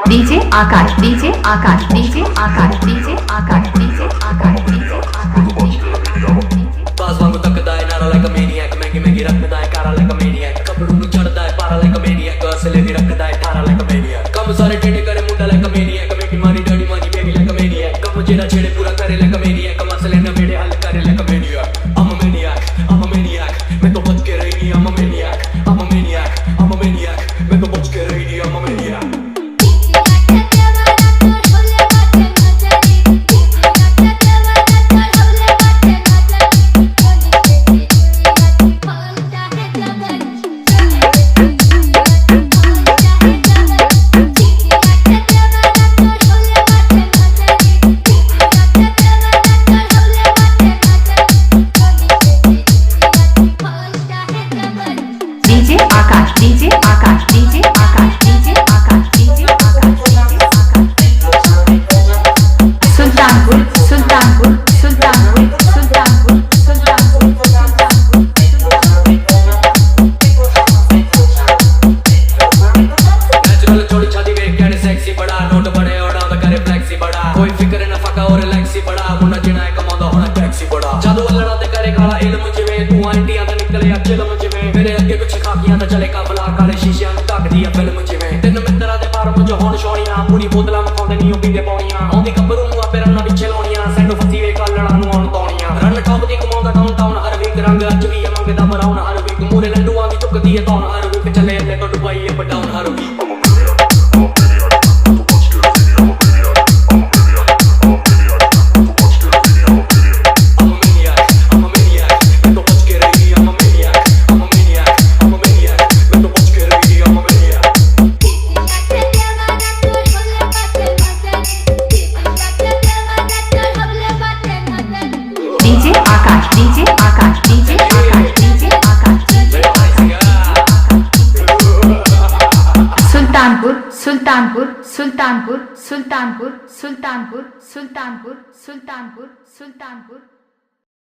DJ आकाश DJ आकाश DJ आकाश DJ आकाश DJ आकाश DJ आकाश DJ बाज वांगू तकदा है नारा like a maniac महंगी महंगी रखदा है कारा like a maniac कपड़ों ਨੂੰ ਚੜਦਾ ਹੈ ਪਾਰਾ like a maniac ਅਸਲੇ ਵੀ ਰੱਖਦਾ ਹੈ ਠਾਰਾ like a maniac ਕੰਮ ਸਾਰੇ ਟੇਡੇ ਕਰੇ ਮੁੰਡਾ like a maniac ਮੇਰੀ ਮਾਰੀ ਡੜੀ ਮਾਰੀ ਬੇਬੀ like a maniac ਕੰਮ ਜਿਹੜਾ ਛੇੜੇ ਪੂਰਾ ਕਰੇ like a maniac ਮਸਲੇ ਨਾ ਮੇਰੇ ਹੱਲ ਕਰੇ like a maniac I'm a maniac I'm a maniac मैं तो बच के रही नहीं I'm a maniac I'm a maniac I'm a maniac मैं तो बच के रही नहीं I'm a maniac DJ Akash DJ Akash DJ Akash DJ Akash DJ Akash Sultanpur Sultanpur Sultanpur Sultanpur Sultanpur natural छोड़ी छाती वे कहने सेक्सी बड़ा नोट बड़े और डांस करे फ्लेक्सी बड़ा कोई फिक्र न फका और रिलैक्सी बड़ा मुन्ना जिना है कमांदा होना टैक्सी बड़ा जादू लड़ा ते करे काला इल्म जिਵੇਂ ਤੂੰ ਆਂਟੀਆਂ ਦਾ ਨਿਕਲੇ ਆ ਚਿਲਮ ਜਿਵੇਂ ਮੇਰੇ ਅੱਗੇ ਕੁਛ ਖਾਕੀਆਂ ਦਾ ਚਲੇ ਕਾਫਲਾ ਕਾਲੇ ਸ਼ੀਸ਼ਿਆਂ ਨੂੰ ਢੱਕਦੀ ਆ ਫਿਲਮ ਜਿਵੇਂ ਤਿੰਨ ਮਿੱਤਰਾਂ ਦੇ ਫਾਰਮ ਚ ਹੋਣ ਛੋਣੀਆਂ ਪੂਰੀ ਬੋਤਲਾਂ ਮਖਾਉਂਦੇ ਨਹੀਂ ਉਹ ਪੀਂਦੇ ਪਾਉਣੀਆਂ ਆਉਂਦੀ ਗੱਭਰੂ ਨੂੰ ਆਪੇ ਰੰਨਾਂ ਪਿੱਛੇ ਲਾਉਣੀਆਂ ਸੈਂਡੋ ਫਸੀ ਵੇ ਕਾਲੜਾ ਨੂੰ ਆਉਣ ਤਾਉਣੀਆਂ ਰਨ ਟੌਪ ਦੀ ਕਮਾਉਂਦਾ ਡਾਊਨਟਾਊਨ ਹਰ ਵੀਕ ਰੰਗ ਅੱਜ ਵੀ ਮੰਗਦਾ ਬਰਾਉਨ ਹਰ ਵੀਕ ਮੂਰੇ ਲੰਡੂਆਂ ਦੀ ਚੁੱਕਦੀ ਏ ਤੌਣ ਹਰ ਵੀਕ ਚੱਲੇ ਅੱਲੇ ਤੋਂ ਦੁਬਈ ਅਪ ਡਾਊਨ ਹਰ ਵੀਕ डीजे आकाश डीजे आकाश डीजे आकाश डीजे आकाश डीजे सुल्तानपुर सुल्तानपुर सुल्तानपुर सुल्तानपुर सुल्तानपुर सुल्तानपुर सुल्तानपुर सुल्तानपुर